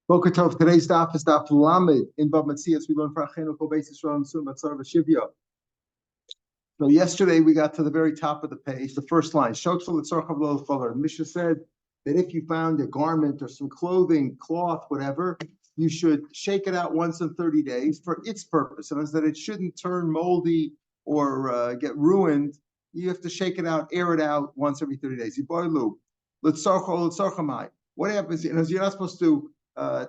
Boker Tov. Today's daf is Daf Lamed in Bab Mציעא. We learn for Achenu Kol Beis Yisrael and Soon Matzar V'Shivya. So yesterday we got to the very top of the page, the first line. Shotful Tzorchav Lo Choler. The Mishnah said that if you found a garment or some clothing, cloth, whatever, you should shake it out once in 30 days for its purpose. And that it shouldn't turn moldy or get ruined. You have to shake it out, air it out once every 30 days. What happens? You're not supposed to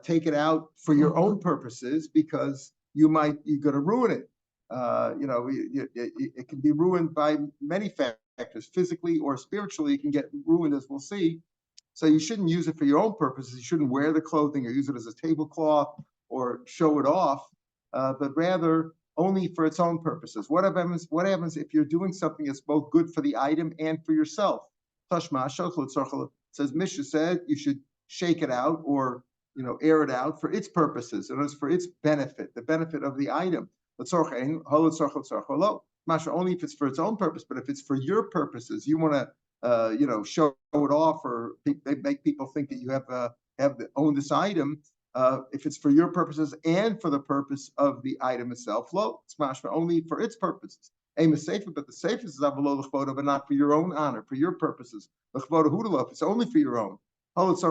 take it out for your own purposes because you're going to ruin it. It can be ruined by many factors, physically or spiritually. It can get ruined, as we'll see. So you shouldn't use it for your own purposes. You shouldn't wear the clothing or use it as a tablecloth or show it off, but rather only for its own purposes. What happens if you're doing something that's both good for the item and for yourself? Tashma says Mishnah said you should shake it out or air it out for its purposes, and it's for its benefit, the benefit of the item. Only if it's for its own purpose, but if it's for your purposes, you want to show it off, or they make people think that you own this item. If it's for your purposes and for the purpose of the item itself, it's only for its purposes. Aim is safer, but the safest is but not for your own honor, for your purposes. It's only for your own. But if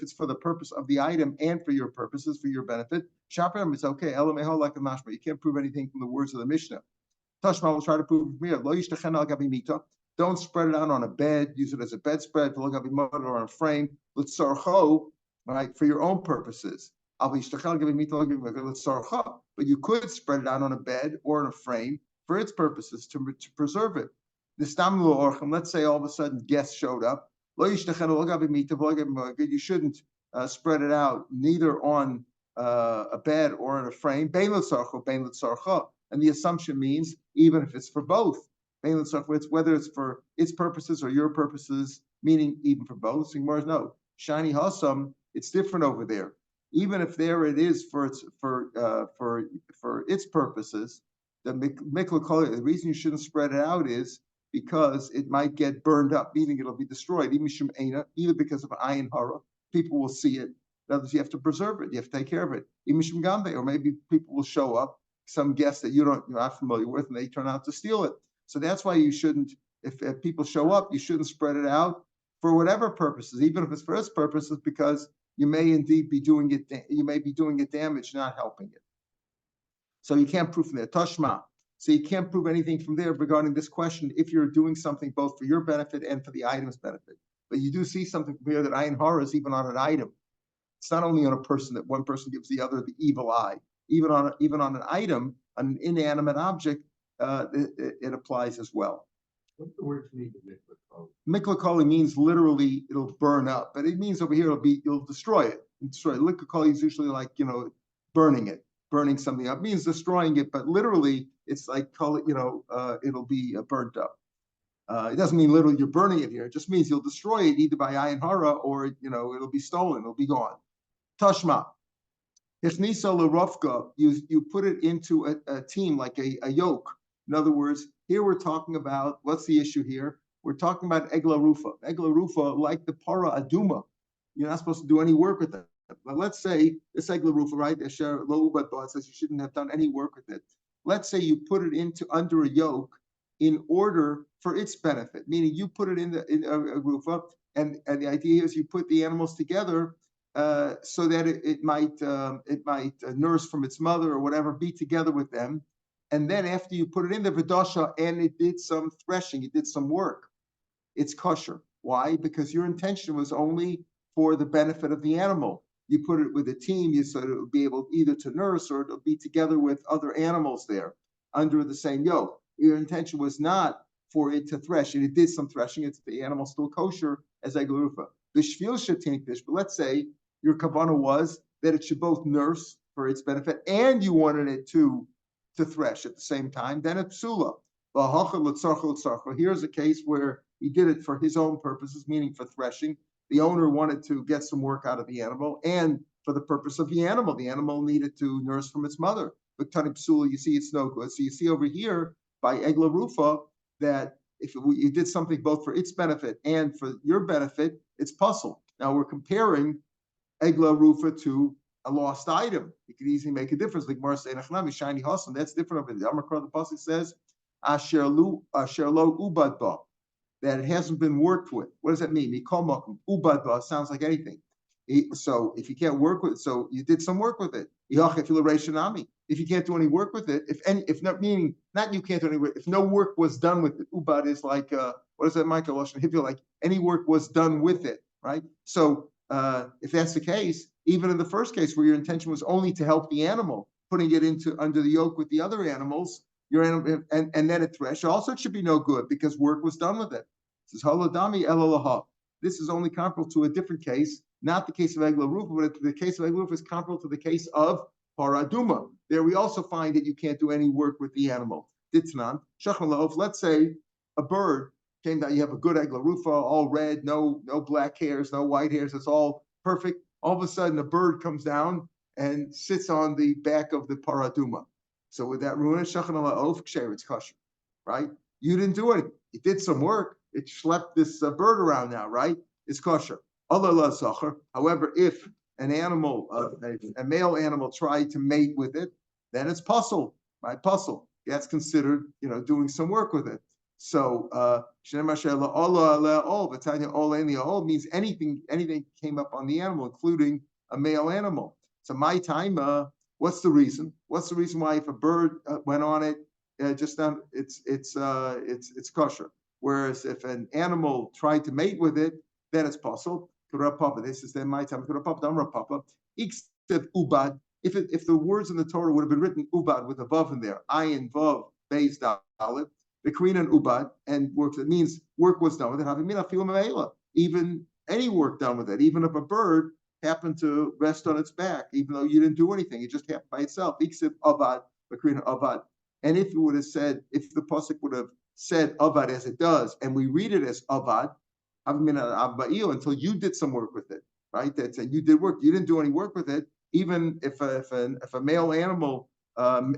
it's for the purpose of the item and for your purposes, for your benefit, it's okay. You can't prove anything from the words of the Mishnah. Tashma will try to prove here. Don't spread it out on a bed. Use it as a bedspread, or on a frame. Right, for your own purposes. But you could spread it out on a bed or on a frame for its purposes to preserve it. Let's say all of a sudden guests showed up. You shouldn't spread it out neither on a bed or on a frame. And the assumption means even if it's for both. Whether it's for its purposes or your purposes, meaning even for both. No. Shani Hasam, it's different over there. Even if there it is for its purposes, the reason you shouldn't spread it out is because it might get burned up, meaning it'll be destroyed. Even because of ayin hara, people will see it. In other words, you have to preserve it. You have to take care of it. Or maybe people will show up, some guests that you're not familiar with, and they turn out to steal it. So that's why you shouldn't. If people show up, you shouldn't spread it out for whatever purposes, even if it's for its purposes, because you may indeed be doing it. You may be doing it damage, not helping it. So you can't prove from there. Tashma. So you can't prove anything from there regarding this question if you're doing something both for your benefit and for the item's benefit. But you do see something from here that ayin hara is even on an item. It's not only on a person that one person gives the other the evil eye. Even on an item, an inanimate object, it applies as well. What's the word mean to miklakoli? Means literally it'll burn up, but it means over here you'll destroy it. Miklakoli is usually like burning something up. It means destroying it, but literally it's like it'll be burnt up. It doesn't mean literally you're burning it here. It just means you'll destroy it either by ayin hara or it'll be stolen, it'll be gone. Tashma. Ichnisa l'rafka, you put it into a team like a yoke. In other words, here we're talking about, what's the issue here? We're talking about egla rufa. Egla rufa, like the para aduma, you're not supposed to do any work with it. But let's say this egla rufa, right? The share low but says you shouldn't have done any work with it. Let's say you put it under a yoke in order for its benefit, meaning you put it in a rufa, and the idea is you put the animals together so that it might nurse from its mother or whatever, be together with them. And then after you put it in the vidasha and it did some threshing, it did some work, it's kosher. Why? Because your intention was only for the benefit of the animal. You put it with a team, so it would be able either to nurse or it'll be together with other animals there under the same yoke. Your intention was not for it to thresh, and it did some threshing. It's the animal still kosher as eglarufa. The shvil should take this, but let's say your kavanah was that it should both nurse for its benefit and you wanted it to thresh at the same time, then it's psula. Here's a case where he did it for his own purposes, meaning for threshing. The owner wanted to get some work out of the animal, and for the purpose of the animal needed to nurse from its mother. But tani psula, you see it's no good. So you see over here by egla rufa that if you did something both for its benefit and for your benefit, it's puzzle. Now we're comparing egla rufa to a lost item. It could easily make a difference. Like Mar say shiny hossam. That's different over there. The pasuk says asher lo ubad ba, that it hasn't been worked with. What does that mean? Ubad ba sounds like anything. So if you can't work with it, so you did some work with it. If you can't do any work with it, if not meaning not you can't do any work, if no work was done with it, ubad is like what is that, Michael? Like any work was done with it, right? So if that's the case, even in the first case where your intention was only to help the animal, putting it into under the yoke with the other animals, your animal and then it thresh, also it should be no good because work was done with it. It says halodami elolaha. This is only comparable to a different case, not the case of egla rufa, but the case of egla rufa is comparable to the case of paraduma. There we also find that you can't do any work with the animal. Ditnan shachalov. Let's say a bird came down. You have a good egla rufa, all red, no black hairs, no white hairs. It's all perfect. All of a sudden, a bird comes down and sits on the back of the paraduma. So with that ruin, shachalov ksher, it's kosher, right? You didn't do it. You did some work. It schlepped this bird around now, right? It's kosher. However, if an animal, a male animal, tried to mate with it, then it's puzzle, right? Puzzle. That's considered, doing some work with it. So, all means anything came up on the animal, including a male animal. So, my time, what's the reason? What's the reason why if a bird went on it, it's kosher? Whereas if an animal tried to mate with it, then it's puzzle. This is then my time. Ubad. If the words in the Torah would have been written ubad with a vav in there, ayin vav beis dalet, the Korean and ubad and work. It means work was done with it. Even any work done with it, even if a bird happened to rest on its back, even though you didn't do anything, it just happened by itself. Iksiv avad, the Korean avad. And if it would have said, if the pasuk would have said avad as it does, and we read it as avad, until you did some work with it, right? That's you did work. You didn't do any work with it. Even if a male animal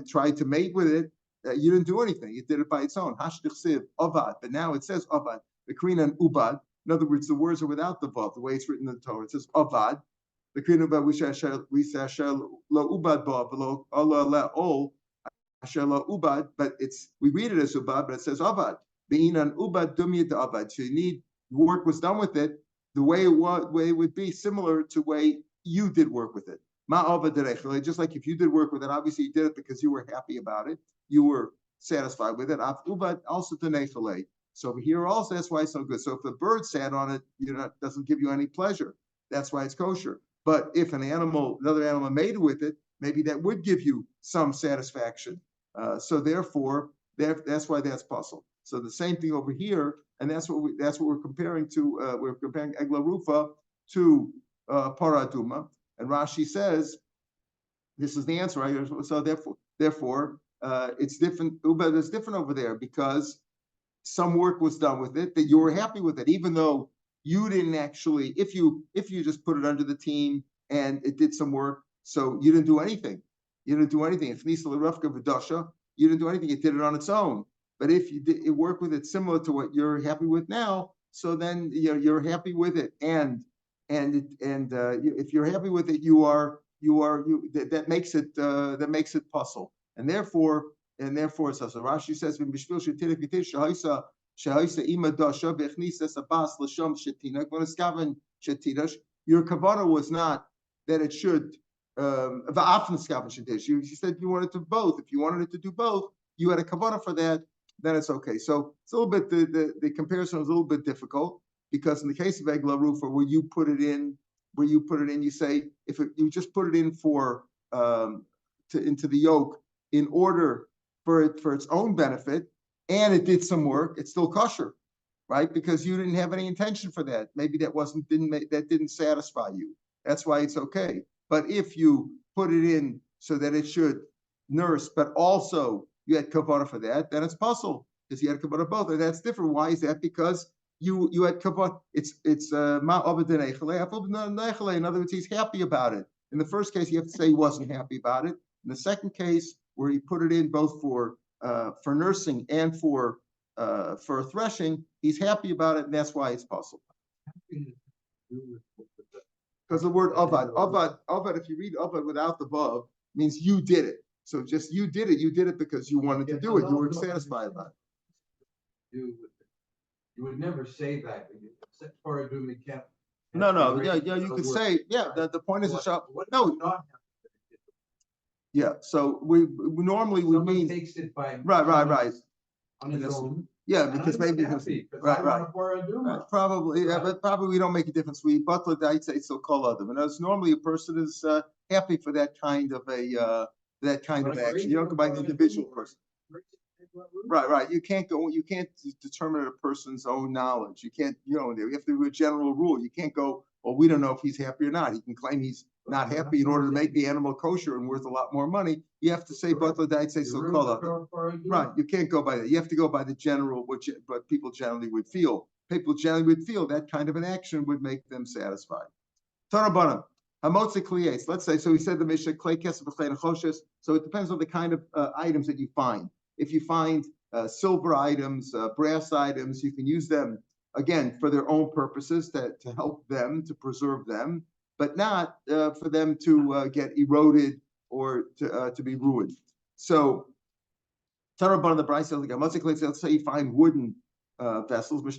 tried to mate with it, you didn't do anything. It did it by its own. Hashdichsiv avad, but now it says avad. The Korean and ubad. In other words, the words are without the vav. The way it's written in the Torah, it says avad. The Korean ubad we say lo ubad ba v'lo Allah ol asher lo ubad, but we read it as ubad, but it says avad. Be'inan ubad dumya de avad. So you need. Work was done with it, the way it would be similar to the way you did work with it. Just like if you did work with it, obviously you did it because you were happy about it, you were satisfied with it. Also to so here also that's why it's so good. So if the bird sat on it, doesn't give you any pleasure. That's why it's kosher. But if another animal made with it, maybe that would give you some satisfaction. So therefore, that's why that's puzzle. So the same thing over here, and that's what we're comparing to. We're comparing egla rufa to paraduma, and Rashi says this is the answer, right? So therefore, it's different. But it's different over there because some work was done with it that you were happy with it, even though you didn't actually. If you just put it under the team and it did some work, so you didn't do anything. You didn't do anything. If Nisa L'Rafka V'Dasha, you didn't do anything. It did it on its own. But if you did work with it similar to what you're happy with now, so then you're happy with it, and if you're happy with it, that makes it puzzle, and therefore it's so. Rashi says your kavanah was not that it should. She said you wanted to both. If you wanted it to do both, you had a kavanah for that. Then it's okay. So it's a little bit the comparison is a little bit difficult because in the case of egla rufa, where you put it in, you say you just put it in for into the yoke in order for its own benefit, and it did some work, it's still kosher, right? Because you didn't have any intention for that. Maybe that didn't satisfy you. That's why it's okay. But if you put it in so that it should nurse, but also you had kavanah for that, then it's puzzle because you had kavanah both, and that's different. Why is that? Because you had kavanah. It's ma obed. In other words, he's happy about it. In the first case, you have to say he wasn't happy about it. In the second case, where he put it in both for nursing and for threshing, he's happy about it, and that's why it's puzzle. Because the word avad, if you read avad without the vav, means you did it. So just you did it because you wanted to do it. You were satisfied about it. You would never say that. No, you could say, the point is, no, yeah, so we normally we mean, takes it by right. on his own. Yeah, because maybe, right. Probably, Right. but probably we don't make a difference. We butler, I'd say, so call them. And as normally a person is happy for that kind of action. You don't go by the individual person. Right. You can't determine a person's own knowledge. You can't, you have to do a general rule. You can't go, well, we don't know if he's happy or not. He can claim he's not happy in order to make the animal kosher and worth a lot more money. You have to say, butler, I'd say, so call them. Right. You can't go by that. You have to go by the general, but people generally would feel. People generally would feel that kind of an action would make them satisfied. Tanabanam. Hamotzi kliyes. Let's say, so he said the Mishnah, klei kesef v'klei nechoshes. So it depends on the kind of items that you find. If you find silver items, brass items, you can use them, again, for their own purposes, to help them, to preserve them, but not for them to get eroded or to be ruined. So, Taraban the Brisa, let's say you find wooden vessels, you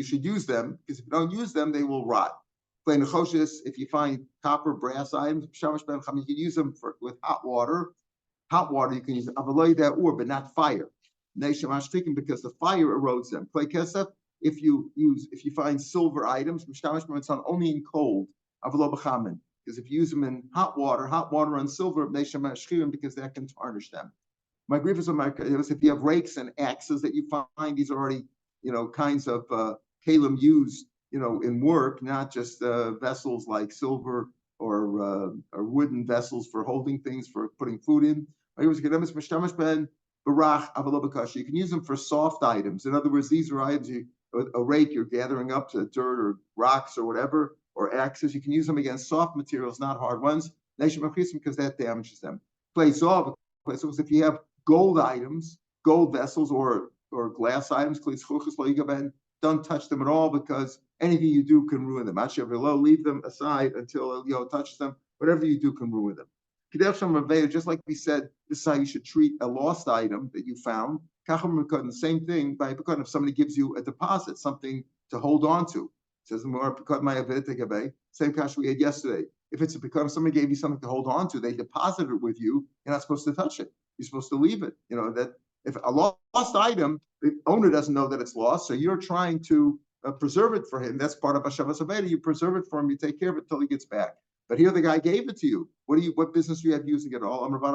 should use them, because if you don't use them, they will rot. If you find copper, brass items, you can use them with hot water. Hot water you can use, but not fire. Because the fire erodes them. If you find silver items, it's only in cold. Because if you use them in hot water on silver, because that can tarnish them. My grief is if you have rakes and axes that you find, these are already, kinds of kalim used, in work, not just vessels like silver or wooden vessels for holding things, for putting food in. You can use them for soft items. In other words, these are items, a rake, you're gathering up to dirt or rocks or whatever, or axes. You can use them against soft materials, not hard ones, because that damages them. If you have gold items, gold vessels or glass items, don't touch them at all, because anything you do can ruin them. Leave them aside until touches them. Whatever you do can ruin them. Just like we said, this is how you should treat a lost item that you found. The same thing if somebody gives you a deposit, something to hold on to. It says same kash we had yesterday. If it's because somebody gave you something to hold on to, they deposited it with you, you're not supposed to touch it. You're supposed to leave it. That if a lost item, the owner doesn't know that it's lost, so you're trying to preserve it for him. That's part of Hashavas Aveda. You preserve it for him. You take care of it until he gets back. But here the guy gave it to you. What business do you have using it all? It was a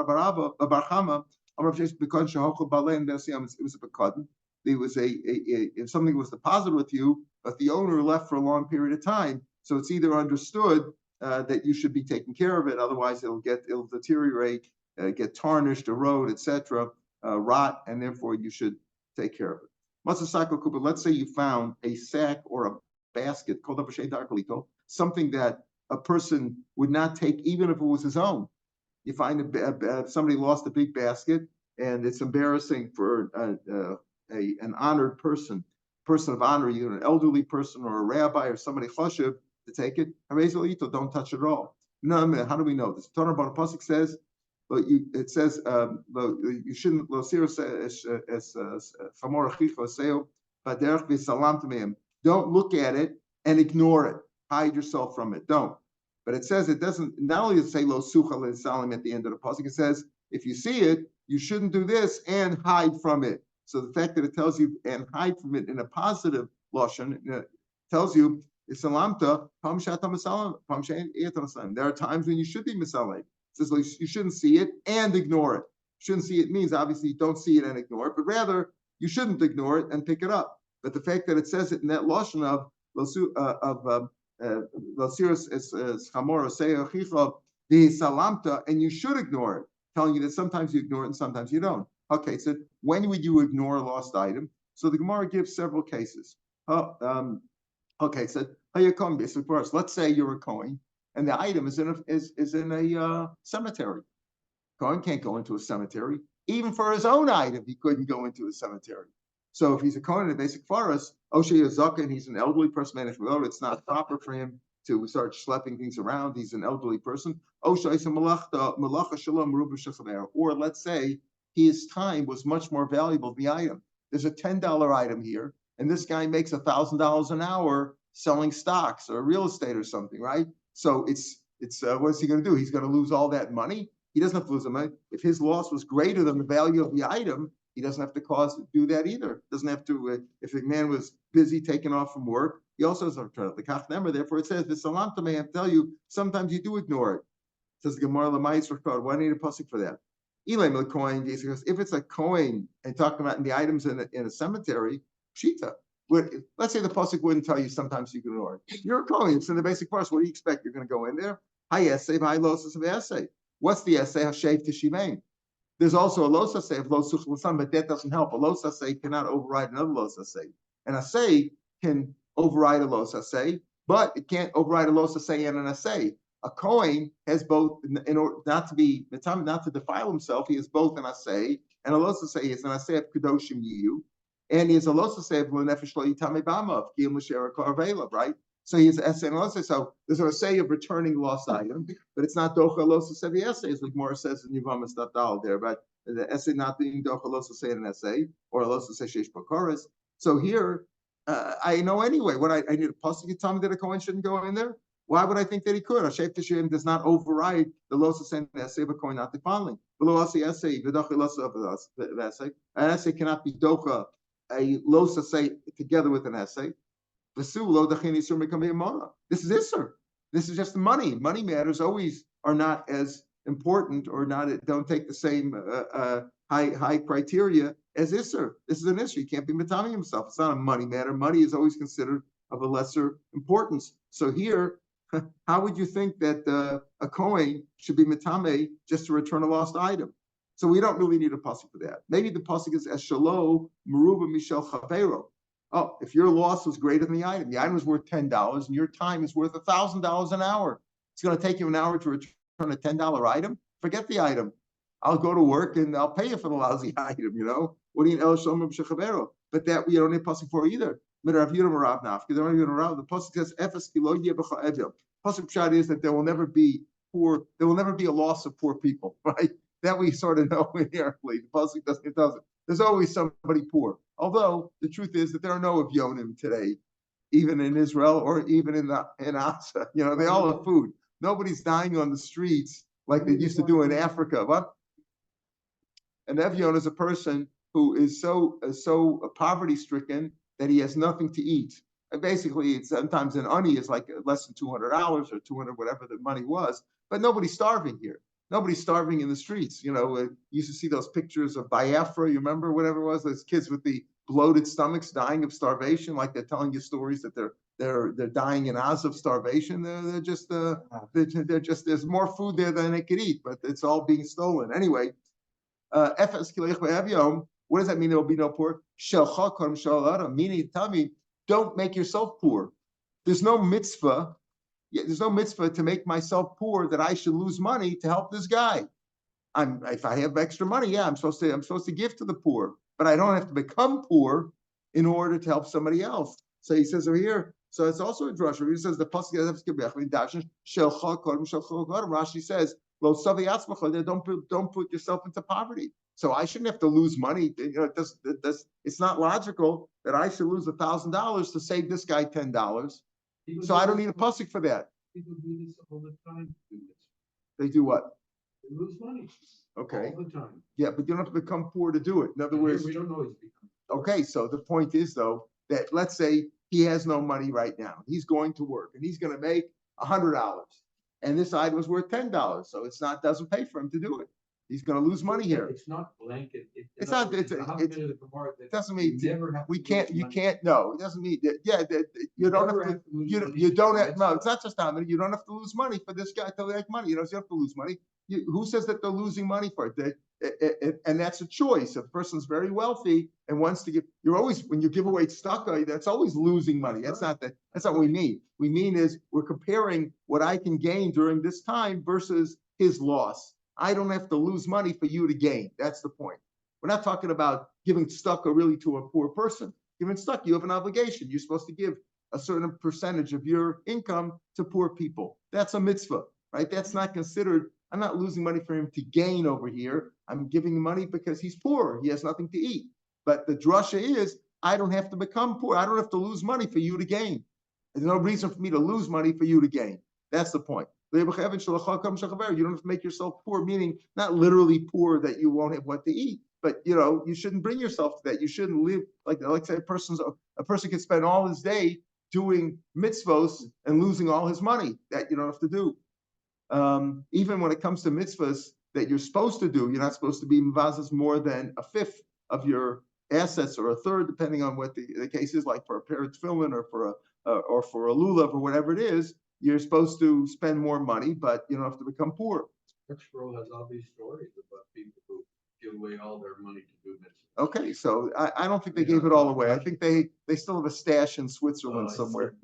bekadon. There was if something was deposited with you, but the owner left for a long period of time. So it's either understood that you should be taking care of it, otherwise it'll deteriorate, get tarnished, erode, etc., rot, and therefore you should take care of it. Let's say you found a sack or a basket called a something that a person would not take even if it was his own. You find somebody lost a big basket, and it's embarrassing for an honored person of honor, an elderly person or a rabbi or somebody chashuv, to take it. Don't touch it at all. No, how do we know this? Tonar Bar Pasuk says, it says you shouldn't. Don't look at it and ignore it. Hide yourself from it. Don't. But it says it doesn't. Not only does it say lo sucha salim at the end of the pasuk, it says if you see it, you shouldn't do this and hide from it. So the fact that it tells you and hide from it in a positive lashon tells you it's salamta pam shata masalam pam shein etam. There are times when you should be misalim. It says you shouldn't see it and ignore it. Shouldn't see it means obviously you don't see it and ignore it, but rather you shouldn't ignore it and pick it up. But the fact that it says it in that lashon of and you should ignore it, telling you that sometimes you ignore it and sometimes you don't. Okay, so when would you ignore a lost item? So the Gemara gives several cases. Okay, so let's say you're a Kohen and the item is in a cemetery. Kohen can't go into a cemetery. Even for his own item, he couldn't go into a cemetery. So if he's a Kohen in a basic forest, Oshay Yazaka, and he's an elderly person managed with it's not proper for him to start schlepping things around. He's an elderly person. Or let's say his time was much more valuable than the item. There's a $10 item here, and this guy makes $1,000 an hour selling stocks or real estate or something, right? So it's what's he going to do? He's going to lose all that money. He doesn't have to lose the money. If his loss was greater than the value of the item, he doesn't have to do that either. Doesn't have to. If the man was busy taking off from work, he also has to return it. The kach number. Therefore, it says the salamta may have to tell you. Sometimes you do ignore it. It says the Gemara Lamais record. Why need a pasuk for that? Elam the coin. If it's a coin and talking about in the items in a cemetery, pshita. Let's say the pasuk wouldn't tell you. Sometimes you can ignore it. You're a coin. It's in the basic parts. What do you expect? You're going to go in there. High essay, high losses of essay. What's the essay? Hashav Tishivain. There's also a los assay of los suchlasam, but that doesn't help. A los assay cannot override another los assay. An assay can override a los assay, but it can't override a los assay and an assay. A Kohen has both, in order not to defile himself, he has both an assay and a los assay. He has an assay of kedoshim yiyu, and he has a los assay of lenefesh lo yitame b'amav kiyum l'shera karvela, right? So he has an essay and a los assay. So there's an assay of returning lost item, but it's not docha los assay the essay, as like Morris says in Yuvama Stadal there, but the essay not being docha los assay in an essay or a los assay sheish pakoras. So here, I know anyway. What I need a pasuk to tell me that a Kohen shouldn't go in there. Why would I think that he could? Hashav Tishim does not override the los assay and essay of a Kohen not defiling. Below essay, v'docha los assay. An essay cannot be docha a los assay together with an essay. This is Isser. This is just money. Money matters always are not as important or don't take the same high criteria as Isser. This is an Isser. He can't be matami himself. It's not a money matter. Money is always considered of a lesser importance. So here, how would you think that a Kohen should be matame just to return a lost item? So we don't really need a pasuk for that. Maybe the pasuk is Eshalo Meruba Mishel Chavero. Oh, if your loss was greater than the item was worth $10 and your time is worth $1,000 an hour. It's going to take you an hour to return a $10 item. Forget the item. I'll go to work and I'll pay you for the lousy item, you know. But that we don't need pasuk for either. The pasuk says, pasuk shot is that there will never be poor, there will never be a loss of poor people, right? That we sort of know inherently. The pasuk doesn't. There's always somebody poor. Although the truth is that there are no Evyonim today, even in Israel or even in Asa. You know, they all have food. Nobody's dying on the streets like they used to do in Africa. What? An Evyon is a person who is so poverty-stricken that he has nothing to eat. And basically, it's sometimes an ani is like less than $200 or 200 whatever the money was. But nobody's starving here. Nobody's starving in the streets. You know, you used to see those pictures of Biafra, you remember, whatever it was, those kids with the bloated stomachs dying of starvation, like they're telling you stories that they're dying in Oz of starvation. They're just there's more food there than they could eat, but it's all being stolen. Anyway, what does that mean? There will be no poor? Meaning, tell me, don't make yourself poor. There's no mitzvah. There's no mitzvah to make myself poor that I should lose money to help this guy. If I have extra money, I'm supposed to give to the poor, but I don't have to become poor in order to help somebody else. So he says over here. So it's also a drasha. He says the pasuk. Rashi says, don't put yourself into poverty. So I shouldn't have to lose money. You know, it's not logical that I should lose $1,000 to save this guy $10. So I don't need a pasuk for that. People do this all the time. They do what? They lose money. Okay. All the time. Yeah, but you don't have to become poor to do it. In other words, we don't always become. Okay, so the point is though that let's say he has no money right now. He's going to work and he's going to make $100, and this item was worth $10, so doesn't pay for him to do it. He's going to lose money here. It's not blanket. It doesn't mean we can't. You can't. No, it doesn't mean that. Yeah, you don't have to. You don't have. No, it's not just how many. You don't have to lose money for this guy to make money. You don't have to lose money. Who says that they're losing money for it? And that's a choice. If a person's very wealthy and wants to give, when you give away tzedakah, that's always losing money. That's not what we mean. We mean is we're comparing what I can gain during this time versus his loss. I don't have to lose money for you to gain. That's the point. We're not talking about giving tzedakah really to a poor person. Giving tzedakah, you have an obligation. You're supposed to give a certain percentage of your income to poor people. That's a mitzvah, right? That's not considered, I'm not losing money for him to gain over here. I'm giving money because he's poor. He has nothing to eat. But the drasha is, I don't have to become poor. I don't have to lose money for you to gain. There's no reason for me to lose money for you to gain. That's the point. You don't have to make yourself poor, meaning not literally poor that you won't have what to eat, but you shouldn't bring yourself to that. You shouldn't live like say a person can spend all his day doing mitzvos and losing all his money. That you don't have to do. Even when it comes to mitzvahs that you're supposed to do, you're not supposed to be mivazas more than a fifth of your assets or a third, depending on what the case is, like for a pair of tefillin or for a lulav or whatever it is. You're supposed to spend more money, but you don't have to become poor. Shapiro has all these stories about people who give away all their money to do mitzvahs. Okay, so I don't think they gave it all away. I think they still have a stash in Switzerland somewhere.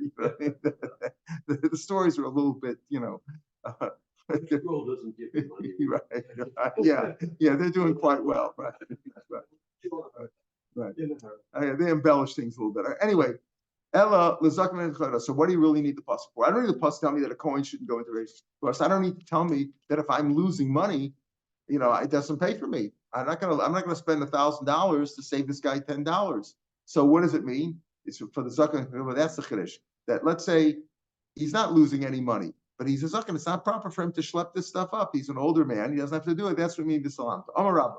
The stories are a little bit, The world doesn't give you money. Right. Yeah, they're doing quite well. Right. They embellish things a little bit. Anyway. Ella, so what do you really need the pasuk for? I don't need the pasuk to tell me that a coin shouldn't go into race. I don't need to tell me that if I'm losing money, it doesn't pay for me. I'm not gonna spend $1,000 to save this guy $10. So what does it mean? It's for the zaken. That's the chiddush. That let's say he's not losing any money, but he's a zaken. It's not proper for him to schlep this stuff up. He's an older man. He doesn't have to do it. That's what means b'salam. Amar Rabba.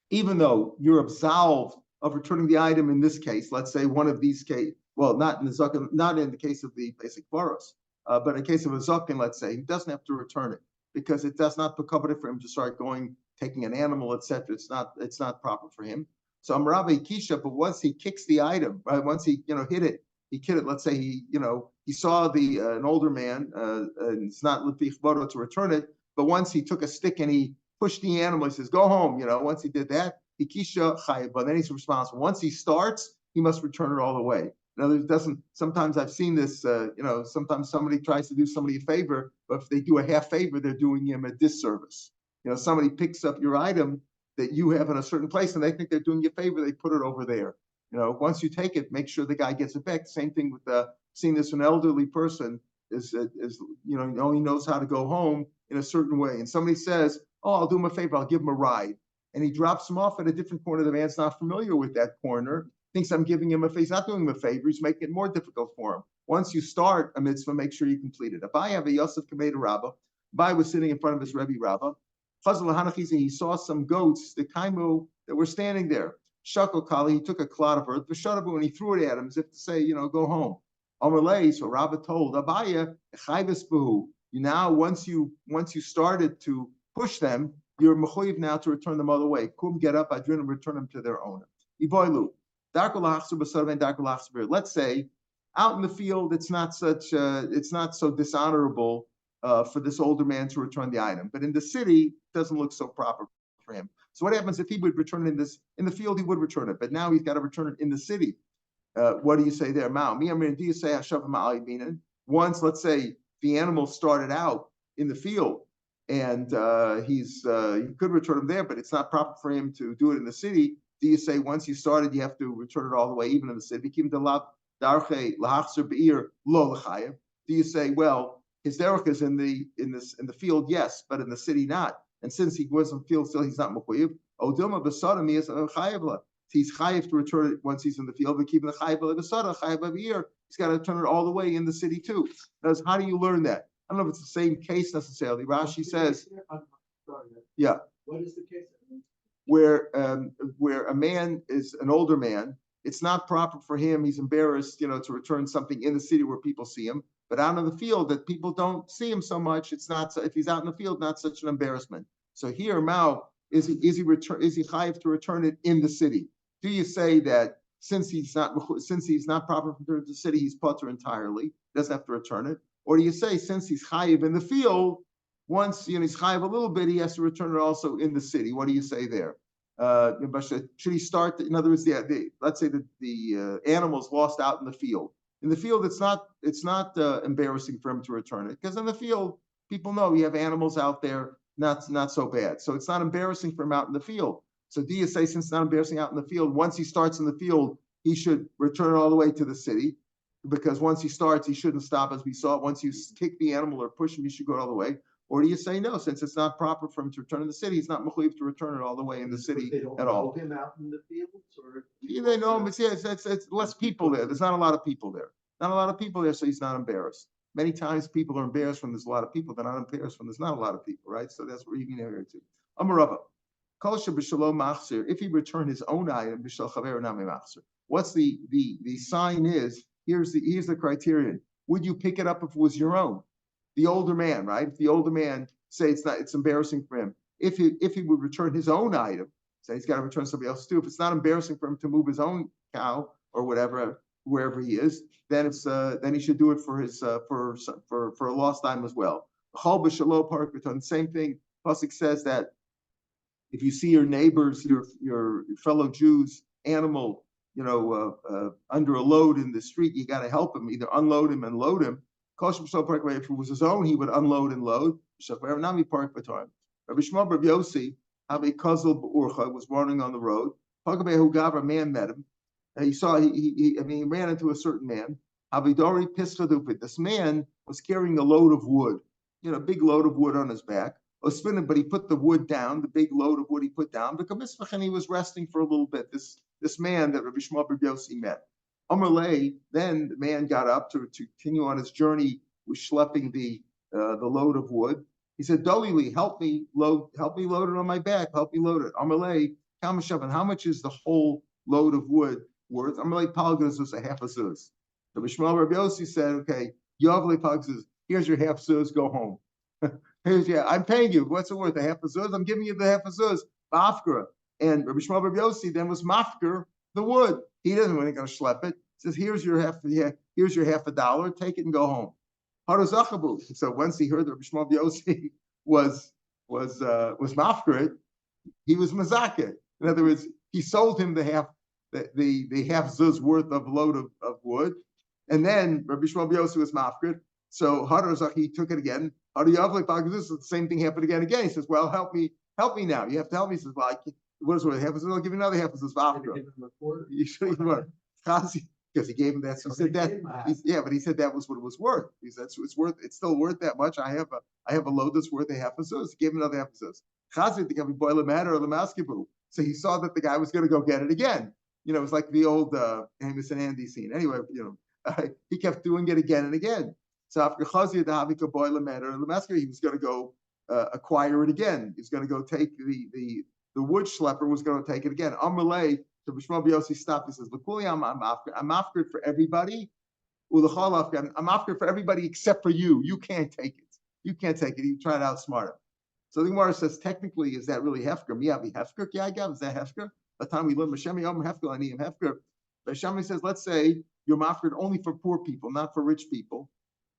Even though you're absolved of returning the item in this case, let's say one of these cases, well, not in the case of the basic boros, but in the case of a zaken, let's say, he doesn't have to return it because it does not become it for him to start taking an animal, etc. It's not proper for him. So Amrabi Kisha, but once he kicks the item, right? Once he hit it, let's say he saw an older man, and it's not l'pich bodo to return it, but once he took a stick and he pushed the animal, he says, go home, once he did that, Ikisha chayiv, but then he's responsible. Once he starts, he must return it all the way. In other words, sometimes I've seen this, sometimes somebody tries to do somebody a favor, but if they do a half favor, they're doing him a disservice. Somebody picks up your item that you have in a certain place and they think they're doing you a favor, they put it over there. Once you take it, make sure the guy gets it back. Same thing with seeing this, an elderly person is only knows how to go home in a certain way. And somebody says, oh, I'll do him a favor, I'll give him a ride. And he drops him off at a different corner. The man's not familiar with that corner, thinks I'm giving him a favor. He's not doing him a favor. He's making it more difficult for him. Once you start a mitzvah, make sure you complete it. Abai have a Yosef Kamei Rabbah. Abai was sitting in front of his Rebbe Rabbah. He saw some goats, the kaimu, that were standing there. Shakal Kali, he took a clod of earth, Vashadabu, and he threw it at him as if to say, go home. Amalei, so Rabbah told Abaya, once you started to push them, you're mechuyev now to return them all the way. Kum, get up, adrin, and return them to their owner. Iboilu, let's say out in the field, it's not so dishonorable for this older man to return the item, but in the city, it doesn't look so proper for him. So what happens if he would return it in the field? He would return it, but now he's got to return it in the city. What do you say there, Mao? Do you say once, let's say the animal started out in the field, and he could return him there, but it's not proper for him to do it in the city. Do you say once you started, you have to return it all the way, even in the city? Do you say, well, his derech is in the field, yes, but in the city not? And since he was in the field, still he's not mechuyev. Odilma b'sadam is chayev. He's chayev to return it once he's in the field, but keeping the chayev b'sadam, chayev of year, he's got to turn it all the way in the city too. Now, how do you learn that? I don't know if it's the same case necessarily. Rashi says, yeah. What is the case? Where a man is an older man, it's not proper for him. He's embarrassed, to return something in the city where people see him, but out in the field that people don't see him so much. It's not. If he's out in the field, not such an embarrassment. So here, Mao, is he chayiv to return it in the city? Do you say that since he's not proper for the city, he's putter entirely, doesn't have to return it? Or do you say since he's chayiv in the field, once he's chayiv a little bit, he has to return it also in the city? What do you say there? Should he start? In other words, let's say that the animal's lost out in the field. In the field, it's not embarrassing for him to return it, because in the field, people know you have animals out there, not so bad. So it's not embarrassing for him out in the field. So do you say, since it's not embarrassing out in the field, once he starts in the field, he should return all the way to the city? Because once he starts, he shouldn't stop, as we saw. Once you kick the animal or push him, you should go all the way. Or do you say no, since it's not proper for him to return in the city, he's not mechuyev to return it all the way in the city at all? They don't know him out in the fields, or Yeah, they know him, but yeah, it's less people there. There's not a lot of people there. Not a lot of people there, so he's not embarrassed. Many times people are embarrassed when there's a lot of people. They're not embarrassed when there's not a lot of people, right? So that's what you can hear too. Amarava. If he returned his own item, what's the sign is, here's the criterion. Would you pick it up if it was your own? The older man, right? If the older man say it's embarrassing for him. If he would return his own item, say he's got to return somebody else too. If it's not embarrassing for him to move his own cow or whatever, wherever he is, then then he should do it for his for a lost item as well. The same thing. Pasuk says that if you see your neighbors, your fellow Jews, animal, under a load in the street, you got to help him, either unload him and load him. If it was his own, he would unload and load. Rabbi Shmuel Bar Yossi, was running on the road. A man met him. He ran into a certain man. This man was carrying a load of wood, big load of wood on his back. But he put the wood down, the big load of wood he put down, and he was resting for a little bit. This man that Rabbi Shmuel Bar Yossi met. Then the man got up to continue on his journey with schlepping the load of wood. He said, Dolili, help me load it on my back, help me load it. Amalei, and how much is the whole load of wood worth? Amalei Palgas was a half a zuz. Rabbi Shmuel Bar Yossi said, okay, Yovli Palgas, here's your half zuz, go home. I'm paying you. What's it worth? A half a zuz? I'm giving you the half a zuz. Mafkara. And Rabbi Shmuel Bar Yossi then was mafkar the wood. He doesn't want to go schlep it. He says, here's your half a dollar, take it and go home. So once he heard that Rabbi Shmuel Bar Yossi was mafkar it, he was mazakeh. In other words, he sold him the half zuz worth of load of wood, and then Rabbi Shmuel Bar Yossi was mafkar. So he took it again. This is the same thing happened again. He says, well, help me now. You have to help me. He says, well, what is it? Half a zuz? I'll give you another half a zuz. You should because he gave him that. So he said that. But he said that was what it was worth. He said it's still worth that much. I have a load that's worth a half a zuz. He gave him another half a zuz. Chazi to be boil matter or the maskibu. So he saw that the guy was going to go get it again. It was like the old Amos and Andy scene. Anyway, he kept doing it again and again. So after Chazi the boil matter or the maskibu, he was going to go acquire it again. He's going to go take the wood schlepper was going to take it again. Amalei. So Bishma B'Yossi stopped. He says, I'm after for everybody. I'm after for everybody except for you. You can't take it. You can't take it. You try to outsmart him. So the Gemara says, technically, is that really hefker? Miyavi hefker? Is that hefker? By the time we learn Mashemi Yom hefker, I need him hefker. Bashami says, let's say you're mafked only for poor people, not for rich people.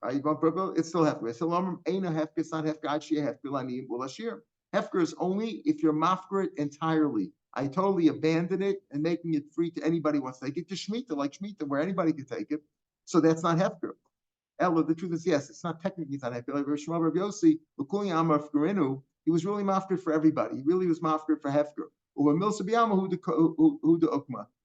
Right? It's still hefker. It's still hefker. It's not hefker. Hefker is only if you're mafked entirely. I totally abandon it and making it free to anybody who wants to take it, to Shemitah, like Shemitah, where anybody can take it. So that's not hefker. Ella, the truth is, yes, it's not technically not hefker. Like Rav Shmuel Bar Yossi, he was really mafked for everybody. He really was mafked for hefker.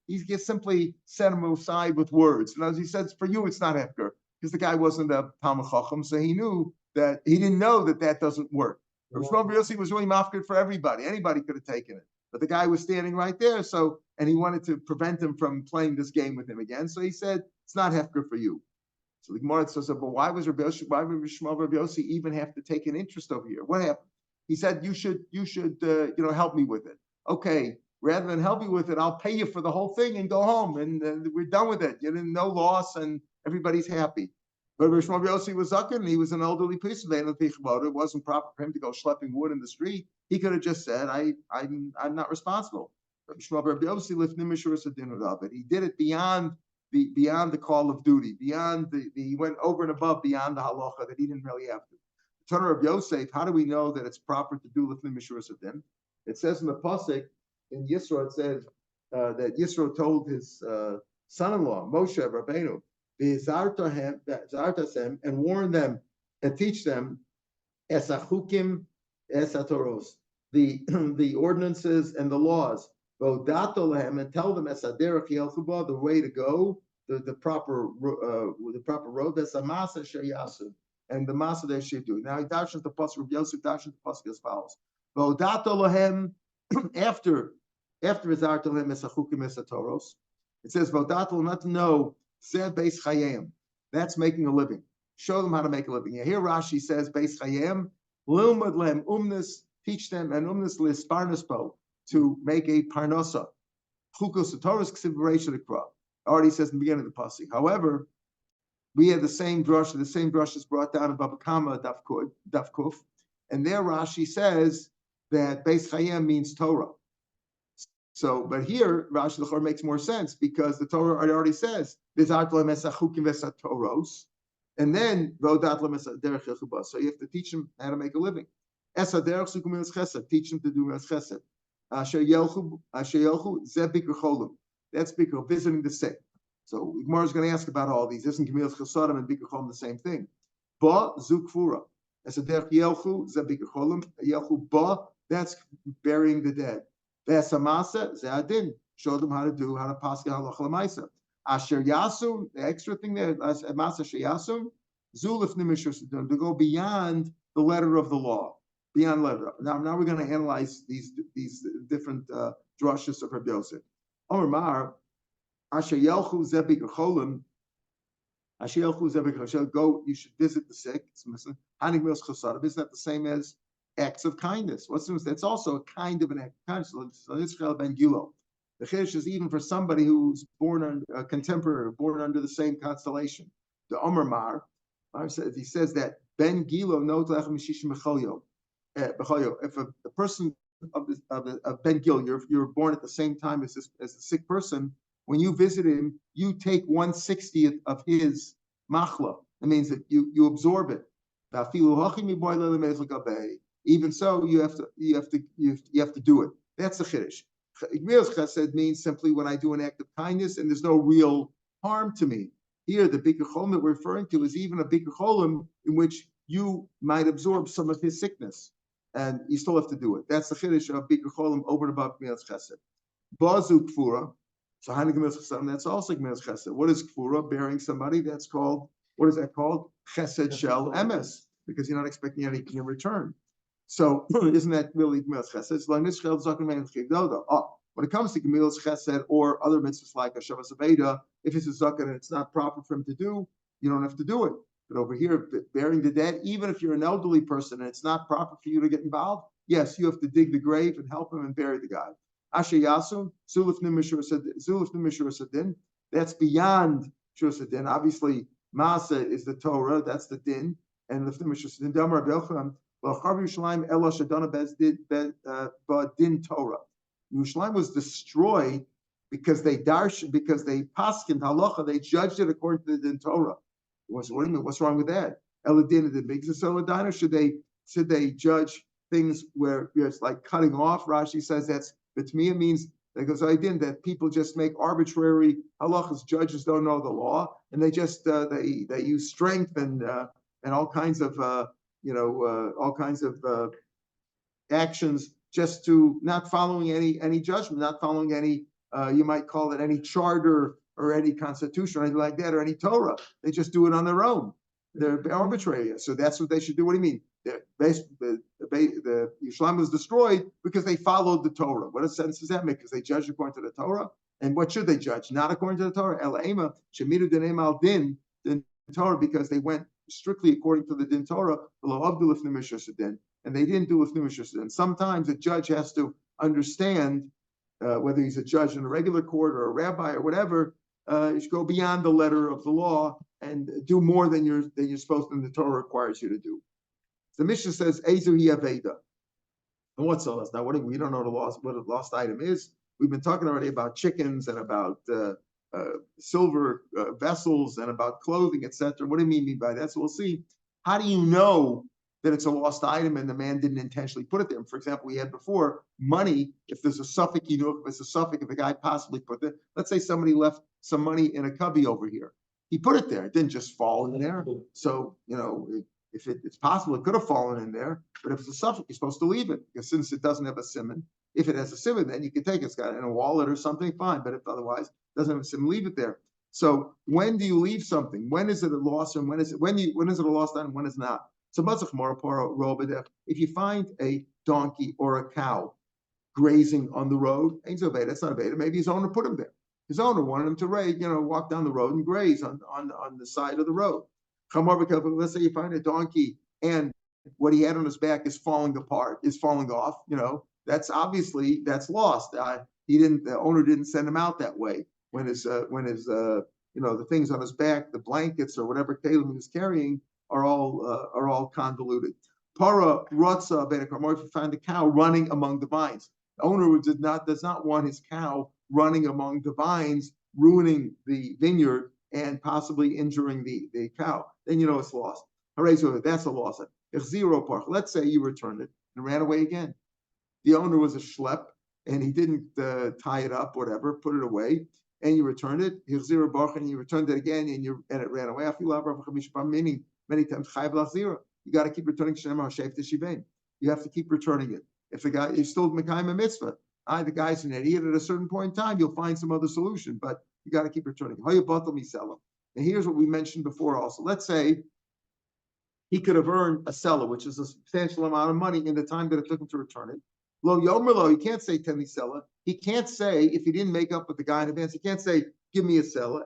He just simply set him aside with words. And as he said, for you, it's not hefker, because the guy wasn't a Talmud Chacham, so he didn't know that doesn't work. Rav Shmuel Bar Yossi was really mafked for everybody. Anybody could have taken it. But the guy was standing right there, and he wanted to prevent him from playing this game with him again. So he said, it's not hefker for you. So the Gemara says, but why would Rav Shmuel Bar Yossi even have to take an interest over here? What happened? He said, you should help me with it. Okay, rather than help you with it, I'll pay you for the whole thing and go home, and we're done with it. No loss, and everybody's happy. But Rav Shmuel Bar Yossi was zaken, and he was an elderly person. It wasn't proper for him to go schlepping wood in the street. He could have just said, I'm not responsible. Rav Shmuel Bar Yossi he did it beyond the call of duty, he went over and above beyond the halacha that he didn't really have to. Turn Rav Yosef, how do we know that it's proper to do lifnim mishuras adin? It says in the pasuk in Yisro, it says that Yisro told his son-in-law Moshe Rabbeinu, and warn them and teach them esachukim esatoros, the the ordinances and the laws. And tell them the way to go, the proper road. That's a masa sheyasu, and the masa they should do. Now he dashes the pasuk of Yosef, dashes the pasuk as follows. After V'zarta lehem es hachukim es hatoros, it says Vodato not to know Zeh Beis Chayim. That's making a living. Show them how to make a living. Here Rashi says Beis Chayim Lilmud lehem umnis, teach them, and umnis lisparnaspo, to make a parnosa. Chukos hatoros ksiv b'reisha l'kra. Already says in the beginning of the pasuk. However, we have the same drush. The same drush is brought down in Baba Kama Daf Kuf, and there Rashi says that Beis Chayim means Torah. So, but here Rashi L'chor makes more sense because the Torah already says V'zarta lehem es hachukim es hatoros, and then Vodat lehem es haderech yechubah. So you have to teach them how to make a living. Es haderech sukum milas chesed. Teach them to do milas chesed. Asher yelchu zeh bikur cholim. That's bikur, visiting the sick. So Gemara is going to ask about all these. Isn't Gemilas Chesadim and Bikur Cholim the same thing? Ba zukfura. As a derech yelchu zeh bikur cholim. Yelchu ba, that's burying the dead. Ve'asamasa zeh adin. Show them how to pass the halacha l'maisa. Asher yasu, the extra thing there, masa sheyasu, zulif nimishur sedun, to go beyond the letter of the law, beyond letter. Now we're going to analyze these different drushes of Rabbi Yosef. Omer Mar. Asher yelchu zeh bikur cholim. Asher yelchu zeh bikur cholim. Go, you should visit the sick. Isn't that the same as acts of kindness? That's also a kind of an act of kindness. So Israel ben Gilo. The chiddush is even for somebody who's born a contemporary, born under the same constellation. The Omer Mar, he says that ben Gilo no tlech mishishim b'cholyo. If a person of ben Gil, you're born at the same time as the sick person. When you visit him, you take 1/60th of his machla. That means that you absorb it. Even so, you have to do it. That's the chiddush. Gemilas chesed means simply when I do an act of kindness and there's no real harm to me. Here, the bikur cholim that we're referring to is even a bikur cholim in which you might absorb some of his sickness, and you still have to do it. That's the chiddush of bikur cholim over and above Gemilas chesed. Bazu kfura. So that's also Gemilas chesed. What is kfura? Burying somebody. That's called, what is that called? Chesed shel emes, because you're not expecting anything in return. So isn't that really Gemilas chesed? When it comes to Gemilas chesed or other mitzvahs like a Shavas Aveda, if it's a zaken and it's not proper for him to do, you don't have to do it. But over here, burying the dead, even if you're an elderly person and it's not proper for you to get involved, yes, you have to dig the grave and help him and bury the guy. Asher Yasu, Zulif Nimishur Sadin. That's beyond Shur Sadin. Obviously, Masa is the Torah, that's the din, and Lif Nimishur Sadin. Damar Belcham, L'chav Yerushalayim Elo Shadana Bez Din Torah. Yerushalayim was destroyed because they paskin halacha, they judged it according to the din Torah. What do you mean? What's wrong with that? Eladin the big Zeladina. Should they judge things where it's like cutting off? Rashi says that's. But to me, it means that people just make arbitrary halachas. Judges don't know the law, and they just they use strength and all kinds of actions just to not following any judgment, not following any you might call it any charter or any constitution or anything like that or any Torah. They just do it on their own. They're arbitrary. So that's what they should do. What do you mean? The Yerushalayim was destroyed because they followed the Torah. What sense does that make? Because they judged according to the Torah. And what should they judge? Not according to the Torah. Elaima shemidu denem al din Torah, because they went strictly according to the din Torah. And they didn't do with nimishur. Sometimes a judge has to understand whether he's a judge in a regular court or a rabbi or whatever. You should go beyond the letter of the law and do more than you're supposed to, and the Torah requires you to do. The Mishnah says, Ezu hi aveda. And what's the lost? Now, we don't know what a lost item is. We've been talking already about chickens and about silver vessels and about clothing, etc. What do you mean by that? So we'll see. How do you know that it's a lost item and the man didn't intentionally put it there? For example, we had before money. If there's a suffix, if it's a suffix, if a guy possibly put it, let's say somebody left some money in a cubby over here. He put it there. It didn't just fall in there. So, If it's possible, it could have fallen in there, but if it's a suffix, you're supposed to leave it, because since it doesn't have a simon, if it has a simon, then you can take it. It's got it in a wallet or something, fine. But if otherwise it doesn't have a simon, leave it there. So when do you leave something? When is it a loss, and when is it a lost item, when is it not? So if you find a donkey or a cow grazing on the road, ain't so bad. That's not a beta. Maybe his owner put him there. His owner wanted him to walk down the road and graze on the side of the road. Let's say you find a donkey and what he had on his back is falling apart, is falling off. That's lost. The owner didn't send him out that way. When the things on his back, the blankets or whatever Caleb he was carrying are all convoluted. Para rotza benekramor, if you find the cow running among the vines. The owner does not want his cow running among the vines, ruining the vineyard and possibly injuring the cow. Then it's lost. That's a loss. Let's say you returned it and ran away again. The owner was a schlep and he didn't tie it up, whatever, put it away, and you returned it. And you returned it again and it ran away. Meaning many times you got to keep returning. You have to keep returning it. If the guy is still Mekayim a mitzvah, the guy's an idiot. At a certain point in time, you'll find some other solution, but you got to keep returning it. And here's what we mentioned before also. Let's say he could have earned a seller, which is a substantial amount of money in the time that it took him to return it. Lo yomer lo, he can't say tell me seller. He can't say, if he didn't make up with the guy in advance, he can't say, give me a seller.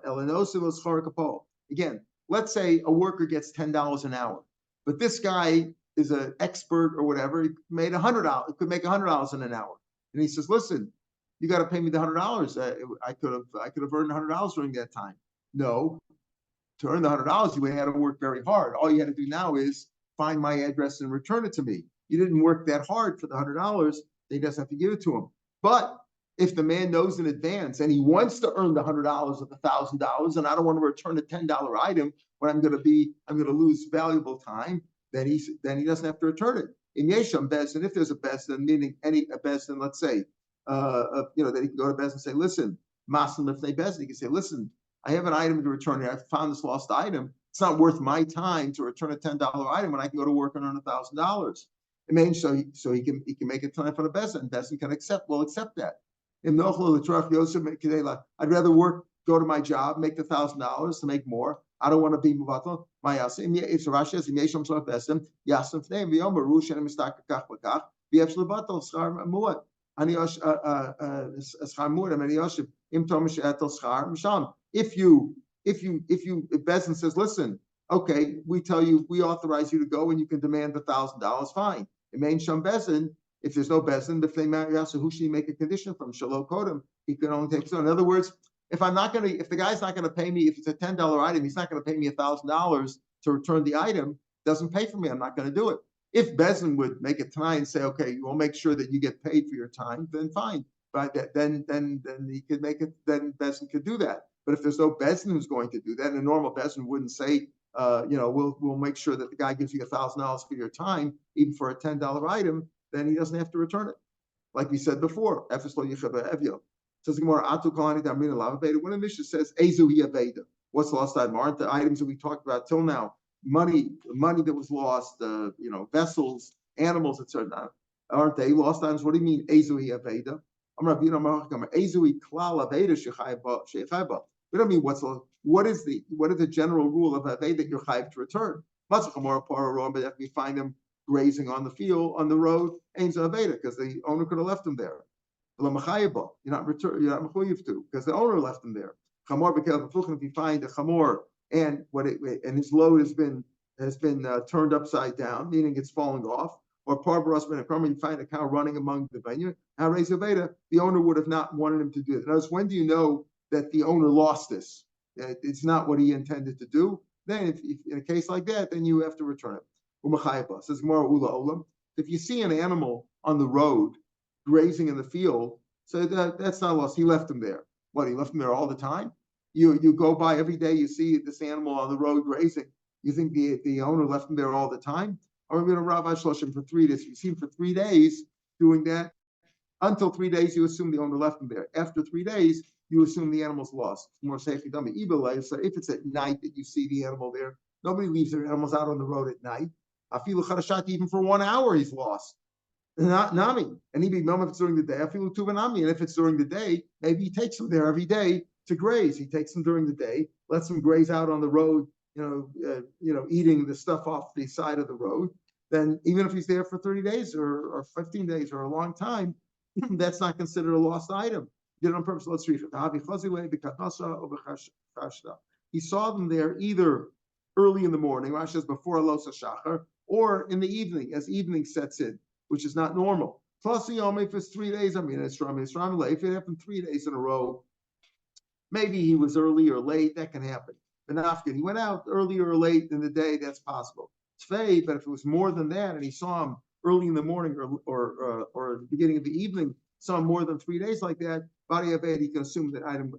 Again, let's say a worker gets $10 an hour, but this guy is an expert or whatever. He made $100. It could make $100 in an hour, and he says, "Listen, you got to pay me the $100. I could have earned $100 during that time." No, to earn the $100, you had to work very hard. All you had to do now is find my address and return it to me. You didn't work that hard for the $100. Then he doesn't have to give it to him. But if the man knows in advance and he wants to earn the $100 or the $1,000, and I don't want to return a $10 item when I'm going to lose valuable time, then he doesn't have to return it. In Yesham Bezdin, if there's a Bezdin, meaning a Bezdin, let's say, that he can go to Bezdin and say, listen, Masan Lifnei Bezdin, he can say, listen, I have an item to return here. I found this lost item. It's not worth my time to return a $10 item when I can go to work and earn $1,000. It means so he can make a time for the Bezdin, and Bezdin can accept that. I'd rather go to my job, make the $1,000 to make more. I don't want to be muvatal. If Rashi says Yesham Shalach Besim, Yasam Fneim V'Yomer Rush and Mistak Kach Bakach V'Yev Shlebatal Schar Muad Ani Yosh Schar Muad Ani Yosh Im Tom She'etel Schar Misham. If Bezdin says, listen, okay, we authorize you to go and you can demand the $1,000, fine. It means Sham Bezdin. If there's no Bezdin, if they marry Yasa, who should he make a condition from? Shalom Kodem. He can only take so. In other words, if the guy's not going to pay me, if it's a $10 item, he's not going to pay me $1,000 to return the item, doesn't pay for me, I'm not going to do it. If Bezdin would make a time and say, okay, we'll make sure that you get paid for your time, then fine. But then he could make it, then Bezdin could do that. But if there's no Bezdin who's going to do that, and a normal Bezdin wouldn't say, we'll make sure that the guy gives you $1,000 for your time, even for a $10 item, then he doesn't have to return it. Like we said before, says Gemara, when the Mishnah says Ezu hi aveda, what's the lost item? Aren't the items that we talked about till now money that was lost, vessels, animals, etc. Aren't they lost items? What do you mean Ezu hi aveda? Ezu hi klal aveda shechayba. We don't mean what's lost. What is the general rule of aveda that you're chayav to return? But we find them grazing on the field, on the road, Ezu aveda, because the owner could have left them there. You're not mechuyev to, because the owner left him there. If you find a chamor and his load has been turned upside down, meaning it's falling off, or parvaros ben akram, you find a cow running among the vineyard, the owner would have not wanted him to do it. Notice, when do you know that the owner lost this? It's not what he intended to do. Then, if in a case like that, then you have to return it. Says Gemara Ula Olam. If you see an animal on the road grazing in the field, so that's not lost. He left him there. What, he left him there all the time? You go by every day, you see this animal on the road grazing. You think the owner left him there all the time? Or maybe Rabbi Shloshim for 3 days. You see him for 3 days doing that. Until 3 days, you assume the owner left him there. After 3 days, you assume the animal's lost. More safely done. So if it's at night that you see the animal there, Nobody leaves their animals out on the road at night. Afilu charashat, even for 1 hour, he's lost. Not nami, and he'd be mum if it's during the day. Afilu tuva nami, and if it's during the day, maybe he takes them there every day to graze. He takes them during the day, lets them graze out on the road, eating the stuff off the side of the road. Then even if he's there for 30 days or 15 days or a long time, that's not considered a lost item. Did it on purpose. Let's read it. He saw them there either early in the morning, Rashi says before Los HaShachar, or in the evening, as evening sets in, which is not normal. Plus Yomi, if it's 3 days, it's Ram, if it happened 3 days in a row, maybe he was early or late, that can happen. Benafkin, he went out early or late in the day, that's possible. Tvei, but if it was more than that, and he saw him early in the morning or the beginning of the evening, saw him more than 3 days like that, Bari Aved, he can assume that item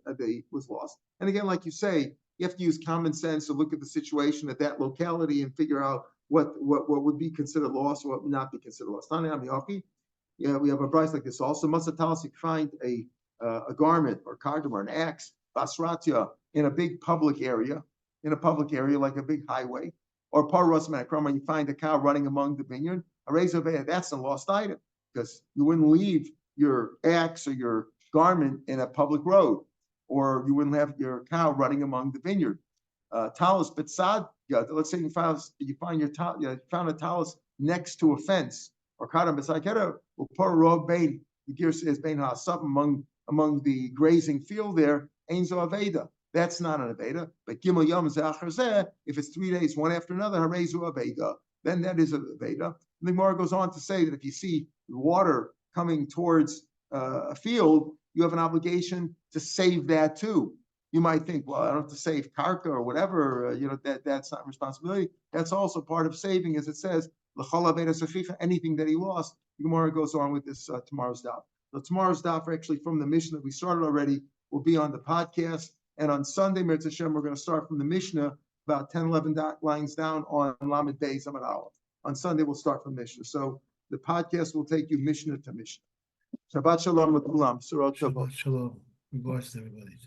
was lost. And again, like you say, you have to use common sense to look at the situation at that locality and figure out what would be considered lost or what would not be considered lost. Yeah, we have a price like this also. Masatalis, you find a garment or kagam or an axe, basratya, in a big public area, like a big highway, or paras makrama, you find a cow running among the vineyard. A razor, that's a lost item because you wouldn't leave your axe or your garment in a public road, or you wouldn't have your cow running among the vineyard. Talis betsad, let's say you found a talis next to a fence, or kadam b'saykera, or parov bein. The gear says bein ha'asab among the grazing field there. Ein zo aveda. That's not an aveda. But gimel yom zeh, if it's 3 days one after another, harezu aveda. Then that is a aveda. The Gemara goes on to say that if you see water coming towards a field, you have an obligation to save that too. You might think, well, I don't have to save karka or whatever, that's not responsibility. That's also part of saving, as it says, anything that he lost. The Gemara goes on with this tomorrow's daf. So tomorrow's daf, actually from the Mishnah we started already, will be on the podcast. And on Sunday, Mirz Hashem, we're going to start from the Mishnah, about 10, 11 lines down on Lamed Beis Amud Aleph. On Sunday, we'll start from Mishnah. So the podcast will take you Mishnah to Mishnah. Shabbat Shalom with Ulam. Shabbat Shalom. We blessed everybody.